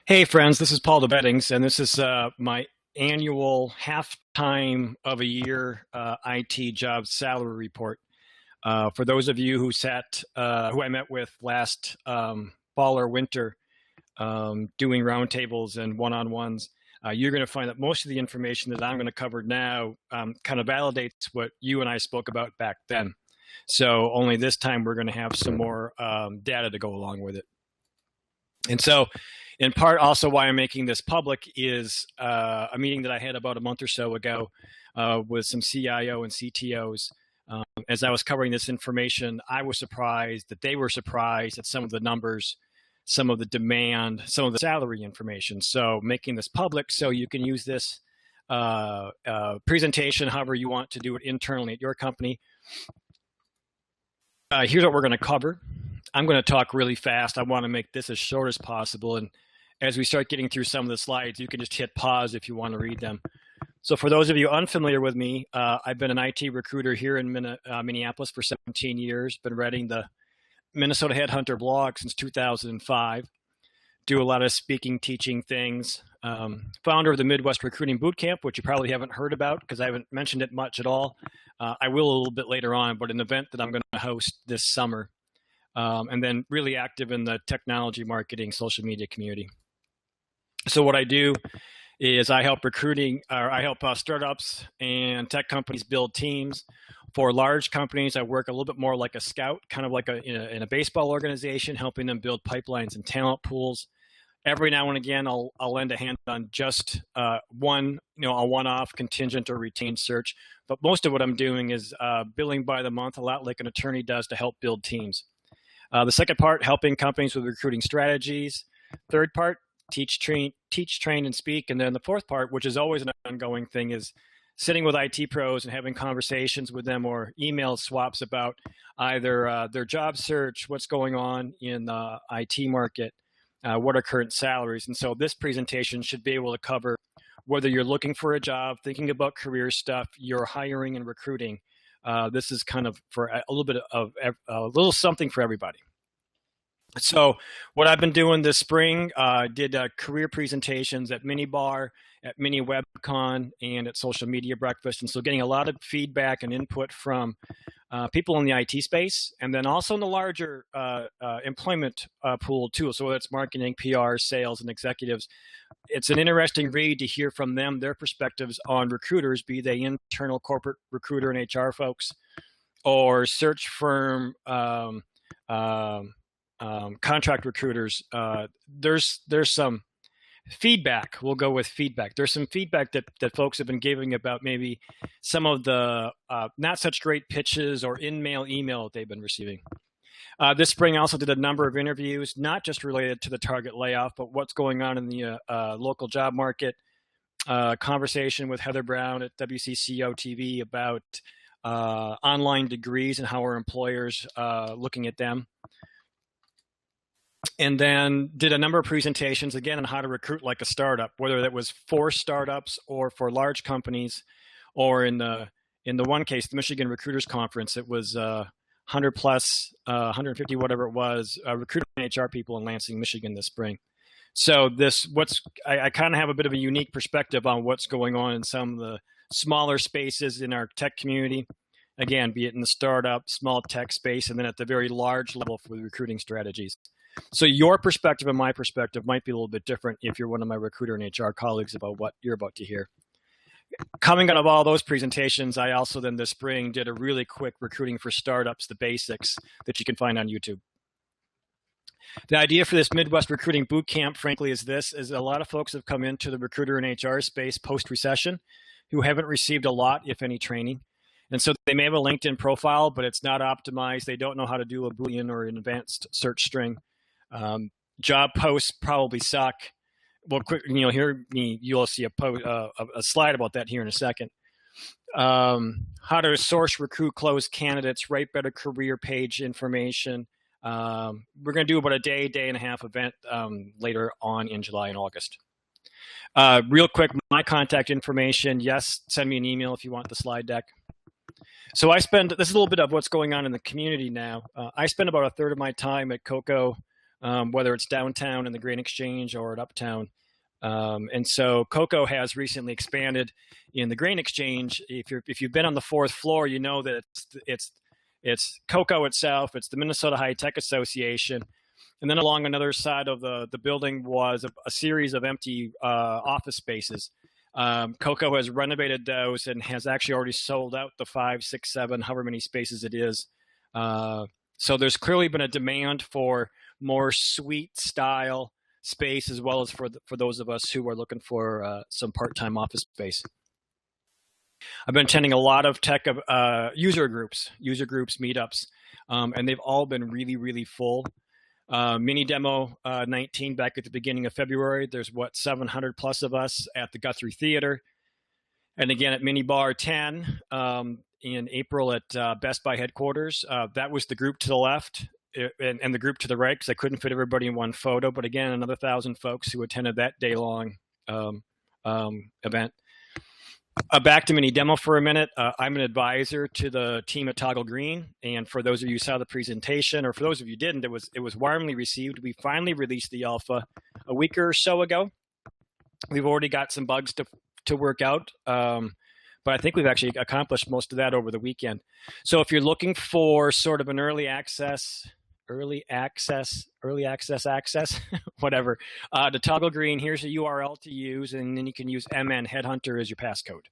Hey, friends, this is Paul the Beddings, and this is my annual half-time of a year IT job salary report. For those of you who I met with last fall or winter doing roundtables and one-on-ones, you're going to find that most of the information that I'm going to cover now kind of validates what you and I spoke about back then. So only this time we're going to have some more data to go along with it. And so, in part, also why I'm making this public is a meeting that I had about a month or so ago with some CIO and CTOs. As I was covering this information, I was surprised that they were surprised at some of the numbers, some of the demand, some of the salary information. So making this public so you can use this presentation however you want to do it internally at your company. Here's what we're going to cover. I'm going to talk really fast. I want to make this as short as possible. And as we start getting through some of the slides, you can just hit pause if you want to read them. So for those of you unfamiliar with me, I've been an IT recruiter here in Minneapolis for 17 years, been writing the Minnesota Headhunter blog since 2005, do a lot of speaking, teaching things, founder of the Midwest Recruiting Bootcamp, which you probably haven't heard about because I haven't mentioned it much at all. I will a little bit later on, but an event that I'm going to host this summer. And then really active in the technology marketing social media community. So what I do is I help startups and tech companies build teams. For large companies, I work a little bit more like a scout, kind of like in a baseball organization, helping them build pipelines and talent pools. Every now and again, I'll lend a hand on just a one-off contingent or retained search. But most of what I'm doing is billing by the month, a lot like an attorney does to help build teams. The second part, helping companies with recruiting strategies. Third part, teach, train, and speak. And then the fourth part, which is always an ongoing thing, is sitting with IT pros and having conversations with them or email swaps about either their job search, what's going on in the IT market, what are current salaries. And so this presentation should be able to cover whether you're looking for a job, thinking about career stuff, you're hiring and recruiting. This is kind of for a little bit of a little something for everybody. So what I've been doing this spring, did career presentations at Minibar, at Mini WebCon, and at Social Media Breakfast. And so getting a lot of feedback and input from people in the IT space, and then also in the larger employment pool too. So that's marketing, PR, sales, and executives. It's an interesting read to hear from them, their perspectives on recruiters, be they internal corporate recruiter and HR folks, or search firm contract recruiters. There's some feedback. We'll go with feedback. There's some feedback that folks have been giving about maybe some of the not such great pitches or email that they've been receiving. This spring, I also did a number of interviews, not just related to the Target layoff, but what's going on in the local job market. Conversation with Heather Brown at WCCO TV about online degrees and how are employers looking at them. And then did a number of presentations, again, on how to recruit like a startup, whether that was for startups or for large companies, or in the one case, the Michigan Recruiters Conference, it was 100 plus, 150, whatever it was, recruiting HR people in Lansing, Michigan this spring. So I kind of have a bit of a unique perspective on what's going on in some of the smaller spaces in our tech community. Again, be it in the startup, small tech space, and then at the very large level for the recruiting strategies. So your perspective and my perspective might be a little bit different if you're one of my recruiter and HR colleagues about what you're about to hear. Coming out of all those presentations, I also then this spring did a really quick recruiting for startups, the basics that you can find on YouTube. The idea for this Midwest Recruiting Bootcamp, frankly, is a lot of folks have come into the recruiter and HR space post-recession who haven't received a lot, if any, training. And so they may have a LinkedIn profile, but it's not optimized. They don't know how to do a Boolean or an advanced search string. Job posts probably suck. Well, you'll see a slide about that here in a second. How to source, recruit, close candidates, write better career page information. We're going to do about a day and a half event later on in July and August. Real quick, my contact information. Yes, send me an email if you want the slide deck. So this is a little bit of what's going on in the community now. I spend about a third of my time at Coco whether it's downtown in the Grain Exchange or at Uptown. And so Coco has recently expanded in the Grain Exchange. If you've been on the fourth floor, you know that it's Coco itself. It's the Minnesota High Tech Association. And then along another side of the building was a series of empty office spaces. Coco has renovated those and has actually already sold out the 5, 6, 7, however many spaces it is. So there's clearly been a demand for more suite style space, as well as for those of us who are looking for some part-time office space. I've been attending a lot of tech user groups, meetups, and they've all been really, really full. Mini Demo 19 back at the beginning of February. There's 700 plus of us at the Guthrie Theater, and again at Mini Bar 10 in April at Best Buy headquarters. That was the group to the left. And the group to the right, because I couldn't fit everybody in one photo. But again, another 1,000 folks who attended that day-long event. Back to Mini Demo for a minute. I'm an advisor to the team at Toggle Green, and for those of you who saw the presentation, or for those of you who didn't, it was warmly received. We finally released the alpha a week or so ago. We've already got some bugs to work out, but I think we've actually accomplished most of that over the weekend. So if you're looking for sort of an early access, whatever, to Toggle Green, here's a URL to use, and then you can use MN Headhunter as your passcode.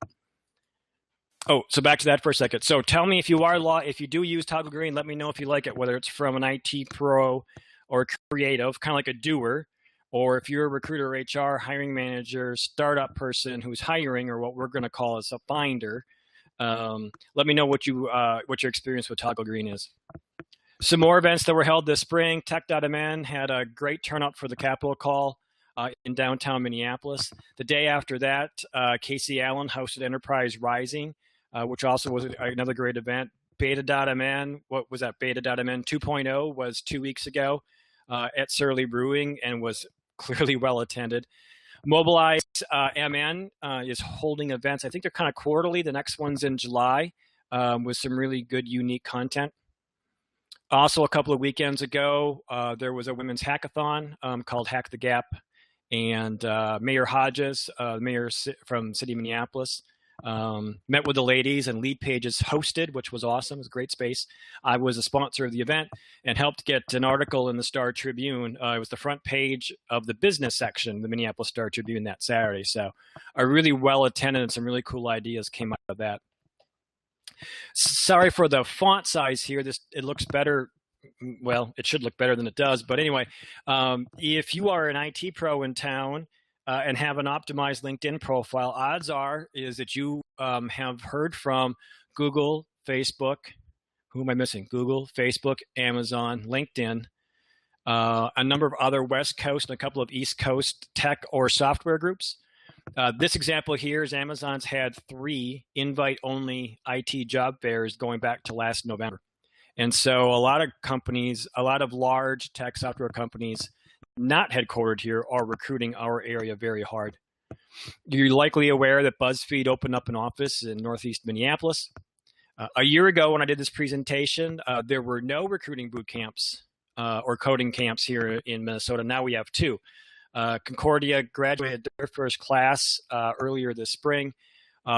Oh, so back to that for a second. So tell me if you do use Toggle Green, let me know if you like it, whether it's from an IT pro or creative, kind of like a doer, or if you're a recruiter, HR, hiring manager, startup person who's hiring, or what we're going to call as a finder. Let me know what your experience with Toggle Green is. Some more events that were held this spring. Tech.mn had a great turnout for the Capital Call in downtown Minneapolis. The day after that, Casey Allen hosted Enterprise Rising, which also was another great event. Beta.mn, what was that? Beta.mn 2.0 was 2 weeks ago at Surly Brewing and was clearly well attended. Mobilize MN is holding events. I think they're kind of quarterly. The next one's in July with some really good, unique content. Also, a couple of weekends ago, there was a women's hackathon called Hack the Gap, and Mayor Hodges, mayor from City of Minneapolis, met with the ladies, and Lead Pages hosted, which was awesome. It was a great space. I was a sponsor of the event and helped get an article in the Star Tribune. It was the front page of the business section, the Minneapolis Star Tribune, that Saturday. So a really well attended and some really cool ideas came out of that. Sorry for the font size here. It looks better. Well, it should look better than it does. But anyway, if you are an IT pro in town and have an optimized LinkedIn profile, odds are is that you have heard from Google, Facebook. Who am I missing? Google, Facebook, Amazon, LinkedIn, a number of other West Coast and a couple of East Coast tech or software groups. This example here is Amazon's had 3 invite-only IT job fairs going back to last November. And so a lot of companies, a lot of large tech software companies not headquartered here are recruiting our area very hard. You're likely aware that BuzzFeed opened up an office in Northeast Minneapolis. A year ago when I did this presentation, there were no recruiting boot camps or coding camps here in Minnesota. Now we have 2. Concordia graduated their first class earlier this spring.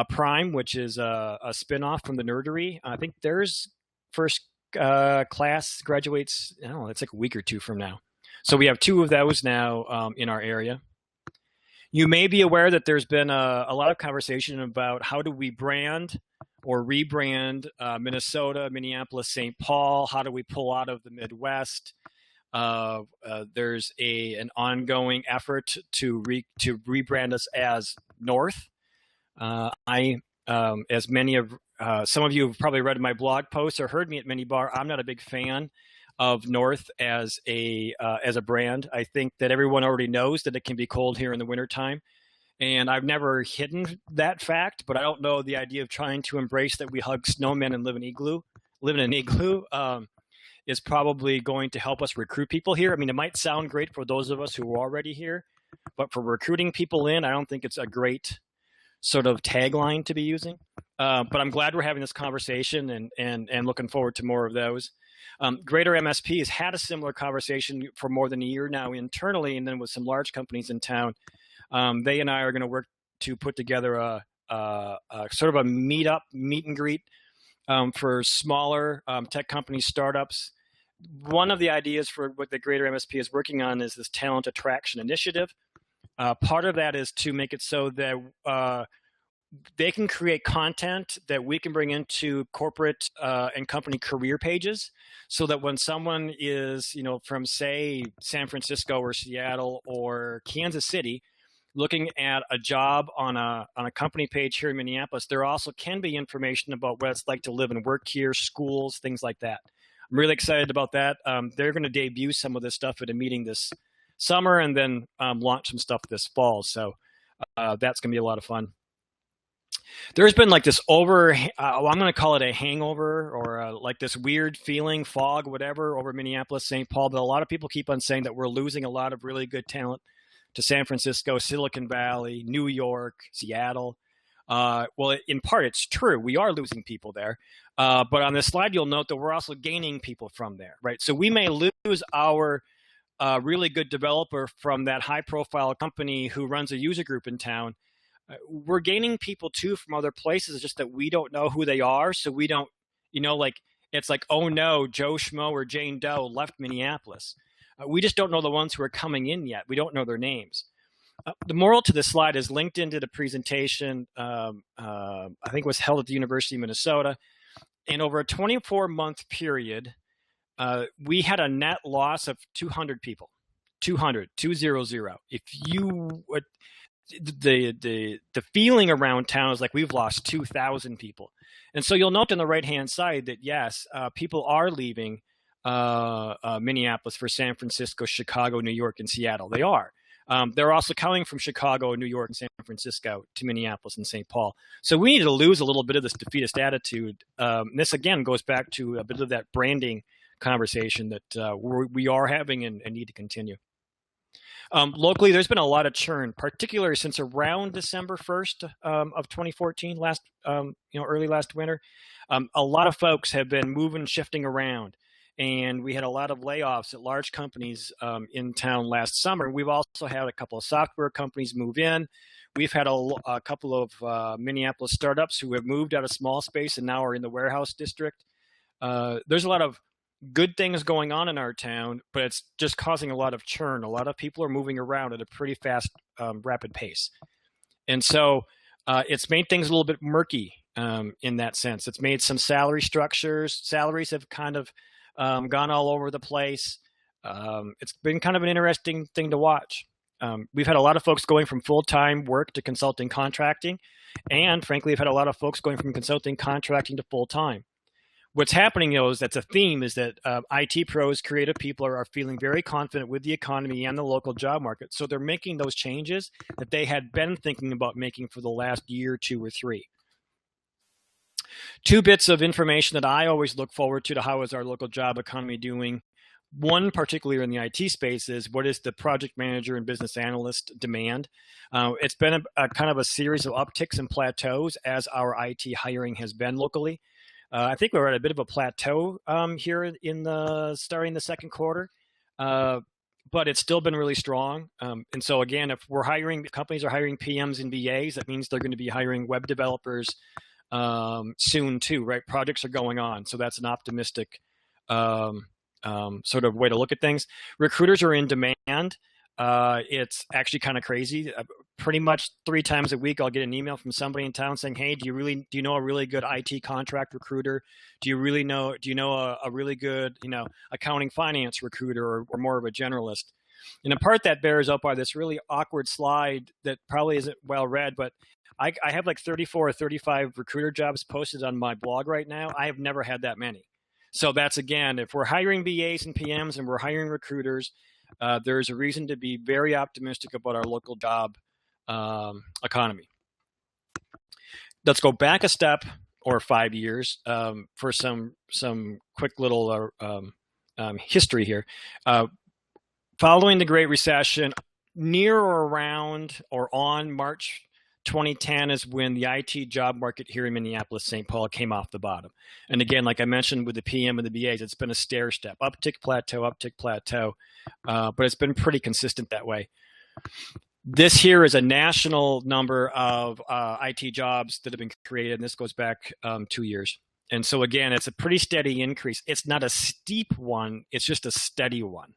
Prime, which is a spinoff from the Nerdery, I think theirs first class graduates, it's like a week or 2 from now. So we have 2 of those now in our area. You may be aware that there's been a lot of conversation about how do we brand or rebrand Minnesota, Minneapolis, St. Paul? How do we pull out of the Midwest? There's an ongoing effort to rebrand us as North. As many of some of you have probably read my blog posts or heard me at Minibar, I'm not a big fan of North as a brand. I think that everyone already knows that it can be cold here in the wintertime. And I've never hidden that fact, but I don't know the idea of trying to embrace that we hug snowmen and live in an igloo is probably going to help us recruit people here. I mean, it might sound great for those of us who are already here, but for recruiting people in, I don't think it's a great sort of tagline to be using. But I'm glad we're having this conversation and looking forward to more of those. Greater MSP has had a similar conversation for more than a year now internally, and then with some large companies in town. They and I are going to work to put together a sort of a meet and greet for smaller tech companies, startups. One of the ideas for what the Greater MSP is working on is this talent attraction initiative. Part of that is to make it so that they can create content that we can bring into corporate and company career pages, so that when someone is, from say San Francisco or Seattle or Kansas City, looking at a job on a company page here in Minneapolis, there also can be information about what it's like to live and work here, schools, things like that. I'm really excited about that. They're going to debut some of this stuff at a meeting this summer, and then launch some stuff this fall. So that's going to be a lot of fun. There's been like this I'm going to call it a hangover, or like this weird feeling, fog, whatever, over Minneapolis, St. Paul. But a lot of people keep on saying that we're losing a lot of really good talent to San Francisco, Silicon Valley, New York, Seattle. Well, in part, it's true. We are losing people there. But on this slide, you'll note that we're also gaining people from there, right? So we may lose our really good developer from that high-profile company who runs a user group in town. We're gaining people, too, from other places, just that we don't know who they are. So we don't, it's like, oh, no, Joe Schmo or Jane Doe left Minneapolis. We just don't know the ones who are coming in yet. We don't know their names. The moral to this slide is linked into the presentation, I think was held at the University of Minnesota. And over a 24-month period, we had a net loss of 200 people, 200. If you would, the feeling around town is like we've lost 2,000 people. And so you'll note on the right-hand side that, yes, people are leaving Minneapolis for San Francisco, Chicago, New York, and Seattle. They are. They're also coming from Chicago, New York, and San Francisco to Minneapolis and St. Paul. So we need to lose a little bit of this defeatist attitude. This, again, goes back to a bit of that branding conversation that we are having and need to continue. Locally, there's been a lot of churn, particularly since around December 1st of 2014, early last winter. A lot of folks have been moving, shifting around. And we had a lot of layoffs at large companies in town last summer. We've also had a couple of software companies move in. We've had a couple of Minneapolis startups who have moved out of small space and now are in the warehouse district. There's a lot of good things going on in our town, but it's just causing a lot of churn. A lot of people are moving around at a pretty fast, rapid pace. And so it's made things a little bit murky in that sense. It's made some salary structures. Salaries have kind of gone all over the place. It's been kind of an interesting thing to watch. We've had a lot of folks going from full-time work to consulting contracting, and frankly, we've had a lot of folks going from consulting contracting to full-time. What's happening, though, is that's a theme, is that IT pros, creative people are feeling very confident with the economy and the local job market. So they're making those changes that they had been thinking about making for the last year, 2 or 3. 2 bits of information that I always look forward to how is our local job economy doing. One, particularly in the IT space, is what is the project manager and business analyst demand. It's been a kind of a series of upticks and plateaus as our IT hiring has been locally. I think we're at a bit of a plateau here starting the second quarter, but it's still been really strong. And so again, if companies are hiring PMs and BAs, that means they're going to be hiring web developers soon too, right? Projects are going on. So that's an optimistic sort of way to look at things. Recruiters are in demand. It's actually kind of crazy. Pretty much 3 times a week, I'll get an email from somebody in town saying, "Hey, do you know a really good IT contract recruiter? Do you know a really good, accounting finance recruiter or more of a generalist?" And in part that bears up by this really awkward slide that probably isn't well read, but I have like 34 or 35 recruiter jobs posted on my blog right now. I have never had that many. So that's, again, if we're hiring BAs and PMs and we're hiring recruiters, there's a reason to be very optimistic about our local job economy. Let's go back a step, or 5 years, for some quick little history here. Following the Great Recession, near or around or on March 2010 is when the IT job market here in Minneapolis, St. Paul came off the bottom. And again, like I mentioned with the PM and the BAs, it's been a stair step, uptick, plateau, but it's been pretty consistent that way. This here is a national number of IT jobs that have been created, and this goes back 2 years. And so again, it's a pretty steady increase. It's not a steep one, it's just a steady one.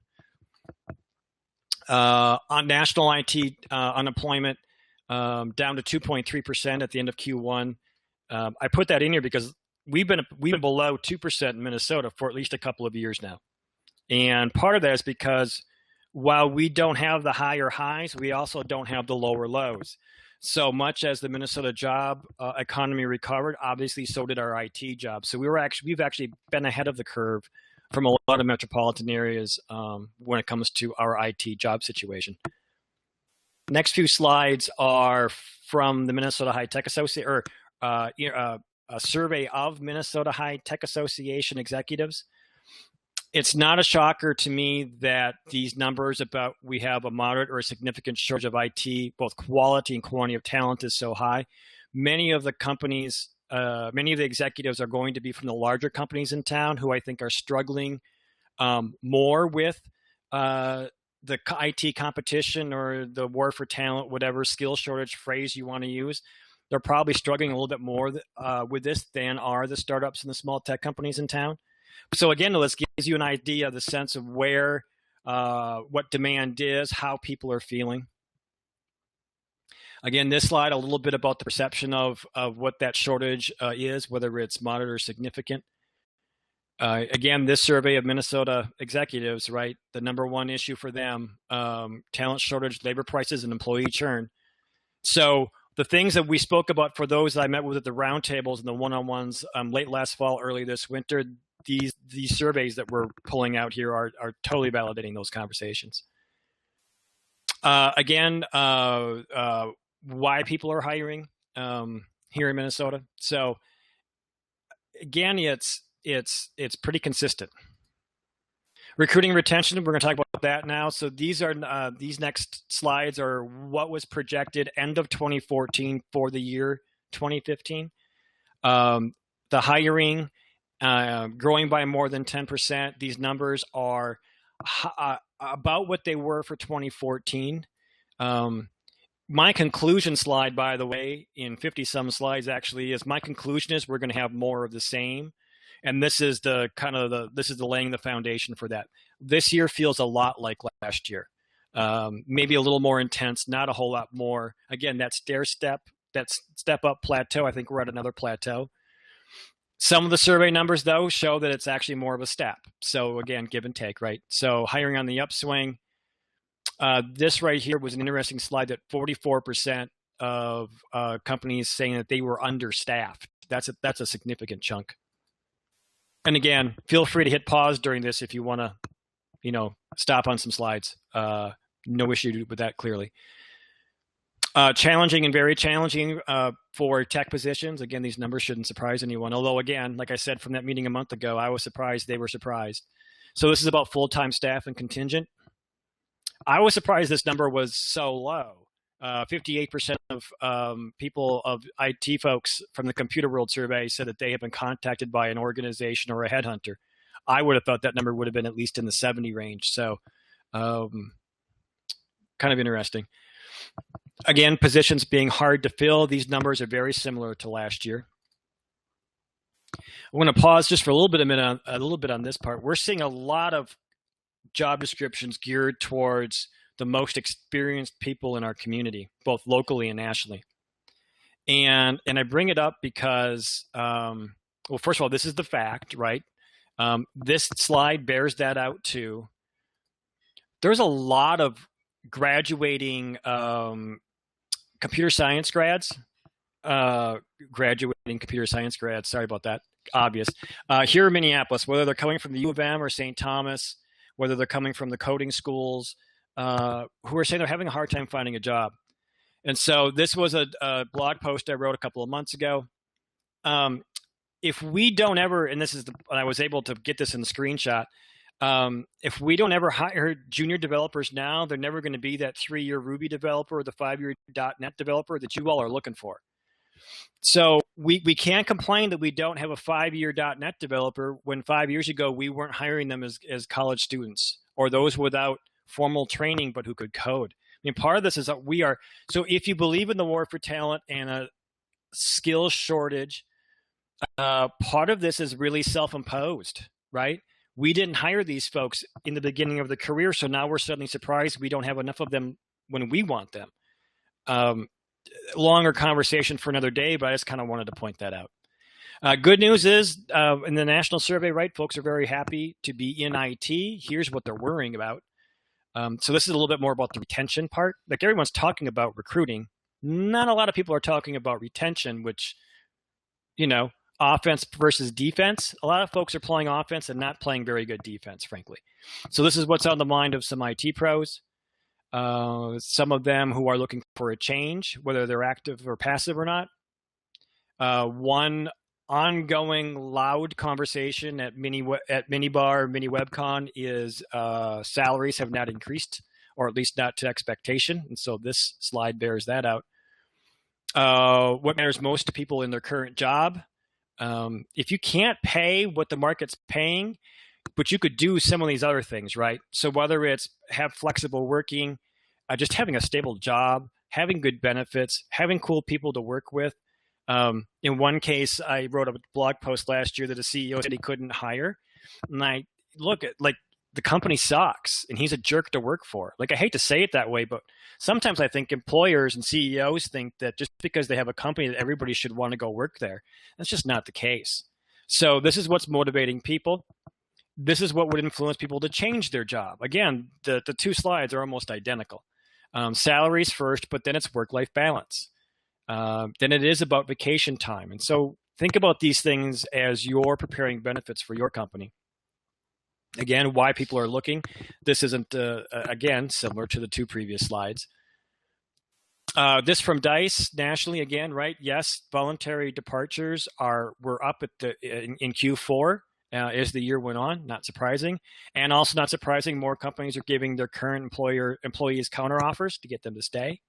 On national IT unemployment, down to 2.3% at the end of Q1. I put that in here because we've been below 2% in Minnesota for at least a couple of years now. And part of that is because while we don't have the higher highs, we also don't have the lower lows. So much as the Minnesota job economy recovered, obviously so did our IT jobs. So we've actually been ahead of the curve from a lot of metropolitan areas when it comes to our IT job situation. Next few slides are from the Minnesota High Tech Association, or a survey of Minnesota High Tech Association executives. It's not a shocker to me that these numbers about we have a moderate or a significant shortage of IT, both quality and quantity of talent is so high. Many of the companies, many of the executives are going to be from the larger companies in town who I think are struggling more with the IT competition or the war for talent, whatever skill shortage phrase you want to use. They're probably struggling a little bit more with this than are the startups and the small tech companies in town. So again, this gives you an idea of the sense of where, what demand is, how people are feeling. Again, this slide, a little bit about the perception of what that shortage is, whether it's moderate or significant. Again, this survey of Minnesota executives, right, the number one issue for them, talent shortage, labor prices, and employee churn. So the things that we spoke about for those that I met with at the roundtables and the one-on-ones late last fall, early this winter, these surveys that we're pulling out here are totally validating those conversations. Again, why people are hiring here in Minnesota. So again, it's pretty consistent. Recruiting and retention, we're going to talk about that now. So these next slides are what was projected end of 2014 for the year 2015. The hiring growing by more than 10%. These numbers are about what they were for 2014. My conclusion slide, by the way, in 50-some slides actually, is my conclusion is we're going to have more of the same. And this is the laying the foundation for that. This year feels a lot like last year. Maybe a little more intense, not a whole lot more. Again, that step up plateau, I think we're at another plateau. Some of the survey numbers, though, show that it's actually more of a step. So again, give and take, right? So hiring on the upswing. This right here was an interesting slide that 44% of companies saying that they were understaffed. That's a significant chunk. And again, feel free to hit pause during this if you want to, stop on some slides. No issue with that, clearly. Challenging and very challenging for tech positions. Again, these numbers shouldn't surprise anyone. Although, again, like I said from that meeting a month ago, I was surprised they were surprised. So this is about full-time staff and contingent. I was surprised this number was so low. 58% of people, of IT folks from the Computer World survey said that they have been contacted by an organization or a headhunter. I would have thought that number would have been at least in the 70 range. So kind of interesting. Again, positions being hard to fill. These numbers are very similar to last year. I'm going to pause just for a little bit on this part. We're seeing a lot of job descriptions geared towards the most experienced people in our community, both locally and nationally. And I bring it up because, well, first of all, this is the fact, right? This slide bears that out too. There's a lot of graduating computer science grads, sorry about that, obvious, here in Minneapolis, whether they're coming from the U of M or St. Thomas, whether they're coming from the coding schools, who are saying they're having a hard time finding a job. And so this was a blog post I wrote a couple of months ago. If we don't ever, and I was able to get this in the screenshot, If we don't ever hire junior developers now, they're never going to be that 3-year Ruby developer or the 5-year .NET developer that you all are looking for. So we can't complain that we don't have a 5-year .NET developer when 5 years ago we weren't hiring them as college students or those without formal training but who could code. I mean, part of this is that we are, so if you believe in the war for talent and a skill shortage, part of this is really self-imposed, right? We didn't hire these folks in the beginning of the career, so now we're suddenly surprised we don't have enough of them when we want them. Longer conversation for another day, but I just kind of wanted to point that out. Good news is in the national survey, right, folks are very happy to be in IT. Here's what they're worrying about. So this is a little bit more about the retention part. Like everyone's talking about recruiting. Not a lot of people are talking about retention, which, you know, offense versus defense. A lot of folks are playing offense and not playing very good defense, frankly. So this is what's on the mind of some IT pros. Some of them who are looking for a change, whether they're active or passive or not. One ongoing loud conversation at Minibar, MiniWebCon is salaries have not increased, or at least not to expectation. And so this slide bears that out. What matters most to people in their current job? If you can't pay what the market's paying, but you could do some of these other things, right? So whether it's have flexible working, just having a stable job, having good benefits, having cool people to work with. In one case, I wrote a blog post last year that a CEO said he couldn't hire. And I look at, like, the company sucks and he's a jerk to work for. Like, I hate to say it that way, but sometimes I think employers and CEOs think that just because they have a company that everybody should want to go work there. That's just not the case. So this is what's motivating people. This is what would influence people to change their job. Again, the two slides are almost identical. Salaries first, but then it's work-life balance. Then it is about vacation time. And so think about these things as you're preparing benefits for your company. Again, why people are looking. This isn't, again, similar to the two previous slides. This from Dice nationally, again, right? Yes, voluntary departures were up at in Q4 as the year went on. Not surprising. And also not surprising, more companies are giving their current employees counteroffers to get them to stay.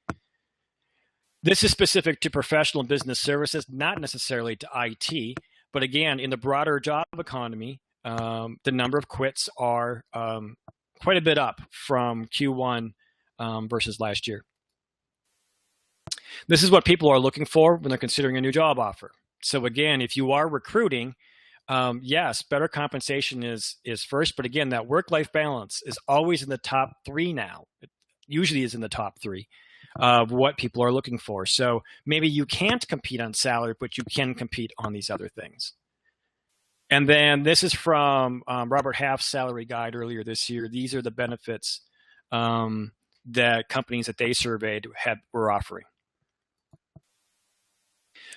This is specific to professional business services, not necessarily to IT. But again, in the broader job economy, the number of quits are quite a bit up from Q1 versus last year. This is what people are looking for when they're considering a new job offer. So again, if you are recruiting, yes, better compensation is first. But again, that work-life balance is always in the top 3 now. It usually is in the top 3 of what people are looking for. So maybe you can't compete on salary, but you can compete on these other things. And then this is from Robert Half's salary guide earlier this year. These are the benefits that companies that they surveyed were offering.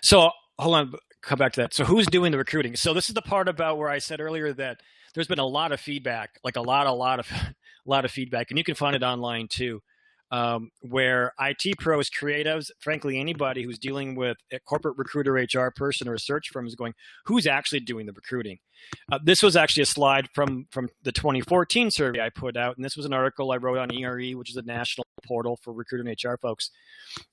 So hold on, come back to that. So who's doing the recruiting? So this is the part about where I said earlier that there's been a lot of feedback, like a lot of feedback, and you can find it online too. Where IT pros, creatives, frankly, anybody who's dealing with a corporate recruiter, HR person, or a search firm is going, who's actually doing the recruiting? This was actually a slide from the 2014 survey I put out, and this was an article I wrote on ERE, which is a national portal for recruiter and HR folks,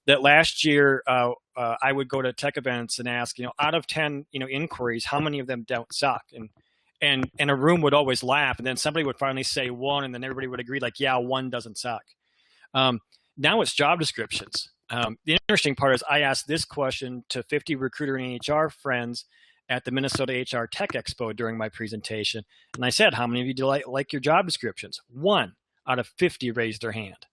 that last year I would go to tech events and ask, out of 10, inquiries, how many of them don't suck? And a room would always laugh, and then somebody would finally say 1, and then everybody would agree, like, yeah, 1 doesn't suck. Now it's job descriptions. The interesting part is I asked this question to 50 recruiter and HR friends at the Minnesota HR Tech Expo during my presentation. And I said, how many of you do like your job descriptions? 1 out of 50 raised their hand.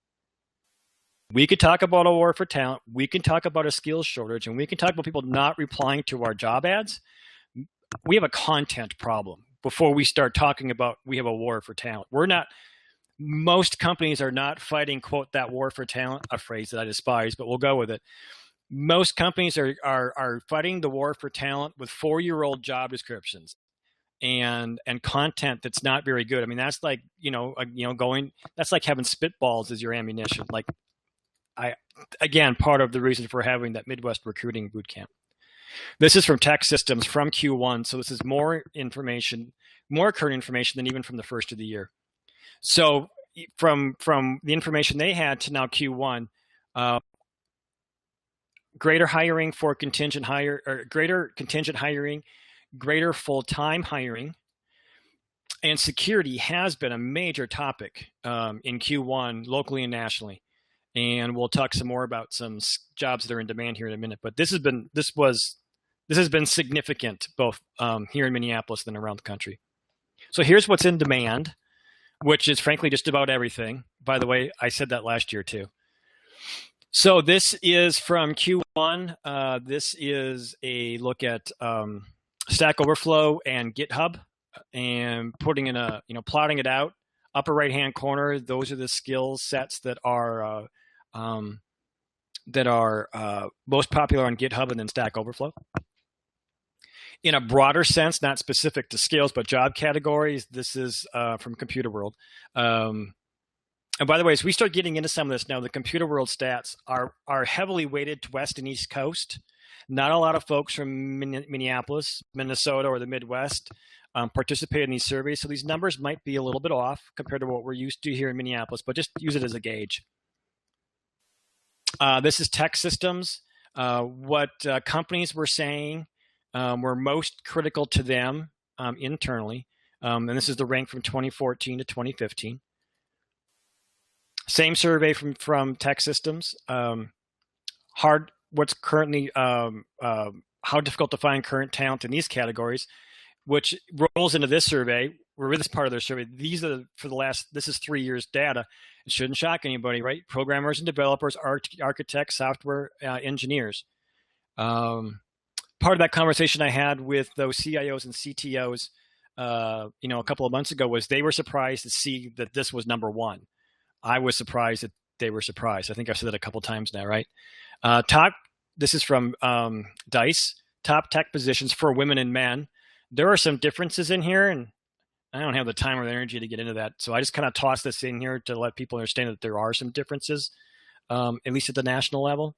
We could talk about a war for talent. We can talk about a skills shortage, and we can talk about people not replying to our job ads. We have a content problem before we start talking about we have a war for talent. Most companies are not fighting, quote, that war for talent, a phrase that I despise, but we'll go with it. Most companies are fighting the war for talent with 4-year-old job descriptions and content that's not very good. I mean, that's like, that's like having spitballs as your ammunition. Like, again, part of the reason for having that Midwest recruiting boot camp. This is from Tech Systems from Q1, so this is more information, more current information than even from the first of the year. So from the information they had to now Q1, greater hiring for contingent hire, or greater contingent hiring, greater full-time hiring, and security has been a major topic in Q1 locally and nationally. And we'll talk some more about some jobs that are in demand here in a minute. But this has been significant both here in Minneapolis and around the country. So here's what's in demand, which is frankly just about everything. By the way, I said that last year too. So this is from Q1. This is a look at Stack Overflow and GitHub, and putting in plotting it out. Upper right-hand corner, those are the skill sets that are most popular on GitHub and then Stack Overflow. In a broader sense, not specific to skills, but job categories, this is from Computer World. And by the way, as we start getting into some of this now, the Computer World stats are heavily weighted to West and East Coast. Not a lot of folks from Minneapolis, Minnesota, or the Midwest participate in these surveys. So these numbers might be a little bit off compared to what we're used to here in Minneapolis, but just use it as a gauge. This is Tech Systems. What companies were saying were most critical to them internally. And this is the rank from 2014 to 2015. Same survey from Tech Systems. What's currently, how difficult to find current talent in these categories, which rolls into this survey, or this part of their survey. These are this is 3 years data. It shouldn't shock anybody, right? Programmers and developers, architects, software engineers. Part of that conversation I had with those CIOs and CTOs, a couple of months ago, was they were surprised to see that this was number one. I was surprised that they were surprised. I think I've said that a couple of times now, right? This is from DICE, top tech positions for women and men. There are some differences in here, and I don't have the time or the energy to get into that. So I just kind of toss this in here to let people understand that there are some differences, at least at the national level.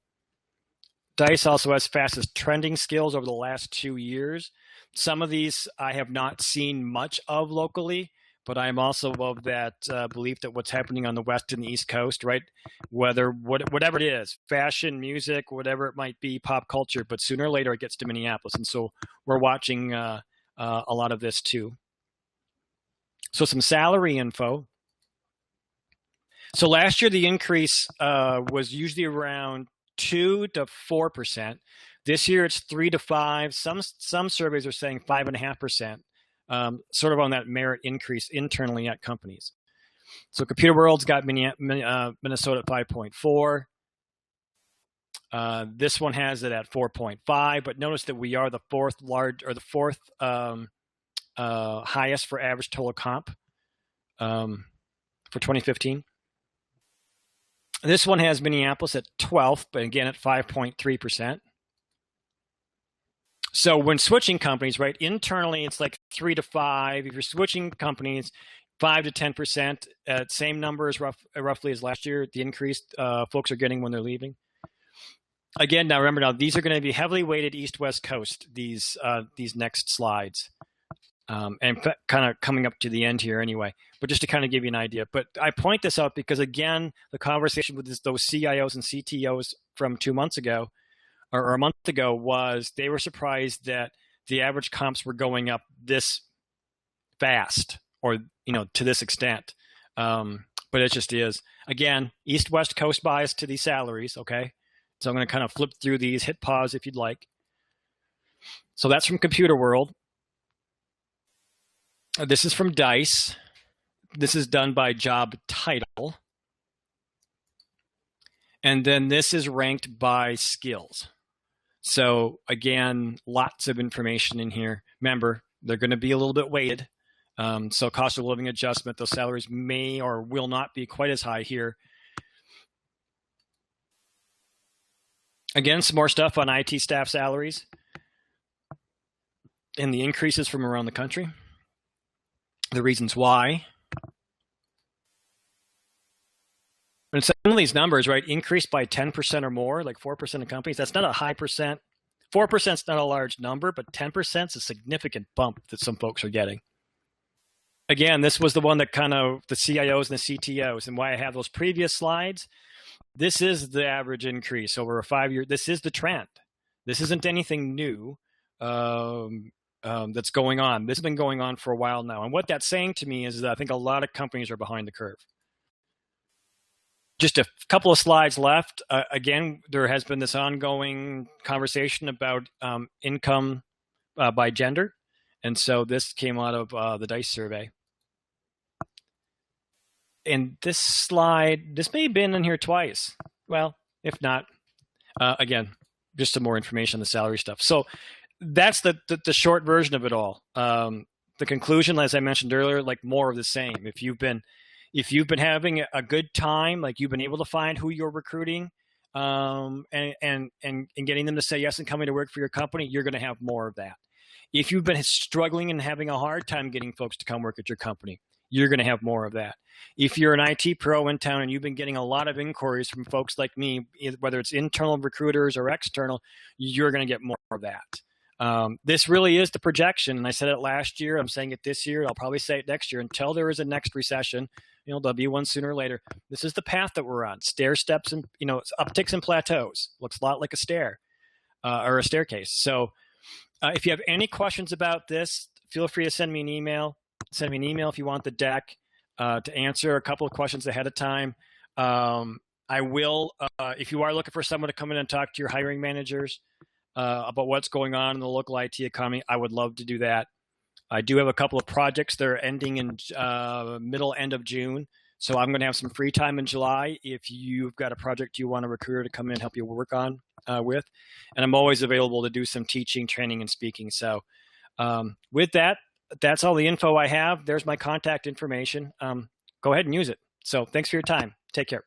DICE also has fastest trending skills over the last 2 years. Some of these I have not seen much of locally, but I am also of that belief that what's happening on the West and the East Coast, right? Whatever it is, fashion, music, whatever it might be, pop culture, but sooner or later it gets to Minneapolis. And so we're watching a lot of this too. So some salary info. So last year, the increase was usually around 2 to 4%. This year, it's 3 to 5. Some surveys are saying 5.5%. Sort of on that merit increase internally at companies. So Computer World's got Minnesota at 5.4. This one has it at 4.5, but notice that we are the fourth highest for average total comp for 2015. This one has Minneapolis at 12th, but again at 5.3%. So when switching companies, right, internally it's like 3 to 5. If you're switching companies, 5 to 10%, same number as roughly as last year. The increase folks are getting when they're leaving. Again, now remember, these are going to be heavily weighted East-West Coast. These next slides, and kind of coming up to the end here anyway. But just to kind of give you an idea. But I point this out because again, the conversation with those CIOs and CTOs from 2 months ago, or a month ago, was they were surprised that the average comps were going up this fast, or to this extent. But it just is. Again, East-West Coast bias to these salaries. Okay, so I'm going to kind of flip through these. Hit pause if you'd like. So that's from Computer World. This is from DICE. This is done by job title. And then this is ranked by skills. So again, lots of information in here. Remember, they're going to be a little bit weighted. So cost of living adjustment, those salaries may or will not be quite as high here. Again, some more stuff on IT staff salaries and the increases from around the country. The reasons why. And some of these numbers, right, increased by 10% or more, like 4% of companies. That's not a high percent 4% is not a large number, but 10% is a significant bump that some folks are getting. Again, this was the one that kind of the CIOs and the CTOs, and why I have those previous slides. This is the average increase over a 5-year. This is the trend. This isn't anything new that's going on. This has been going on for a while now. And what that's saying to me is that I think a lot of companies are behind the curve. Just a couple of slides left. Again, there has been this ongoing conversation about income by gender. And so this came out of the DICE survey. And this slide, this may have been in here twice. Well, if not, again, just some more information on the salary stuff. So that's the short version of it all. The conclusion, as I mentioned earlier, like more of the same. If you've been having a good time, like you've been able to find who you're recruiting, and getting them to say yes and coming to work for your company, you're going to have more of that. If you've been struggling and having a hard time getting folks to come work at your company, you're going to have more of that. If you're an IT pro in town and you've been getting a lot of inquiries from folks like me, whether it's internal recruiters or external, you're going to get more of that. This really is the projection. And I said it last year. I'm saying it this year. I'll probably say it next year until there is a next recession. There'll be one sooner or later. This is the path that we're on. Stair steps and, it's upticks and plateaus. Looks a lot like a stair or a staircase. So if you have any questions about this, feel free to send me an email. Send me an email if you want the deck to answer a couple of questions ahead of time. I will, if you are looking for someone to come in and talk to your hiring managers about what's going on in the local IT economy, I would love to do that. I do have a couple of projects that are ending in end of June. So I'm going to have some free time in July if you've got a project you want a recruiter to come in and help you work on with. And I'm always available to do some teaching, training, and speaking. So with that, that's all the info I have. There's my contact information. Go ahead and use it. So thanks for your time. Take care.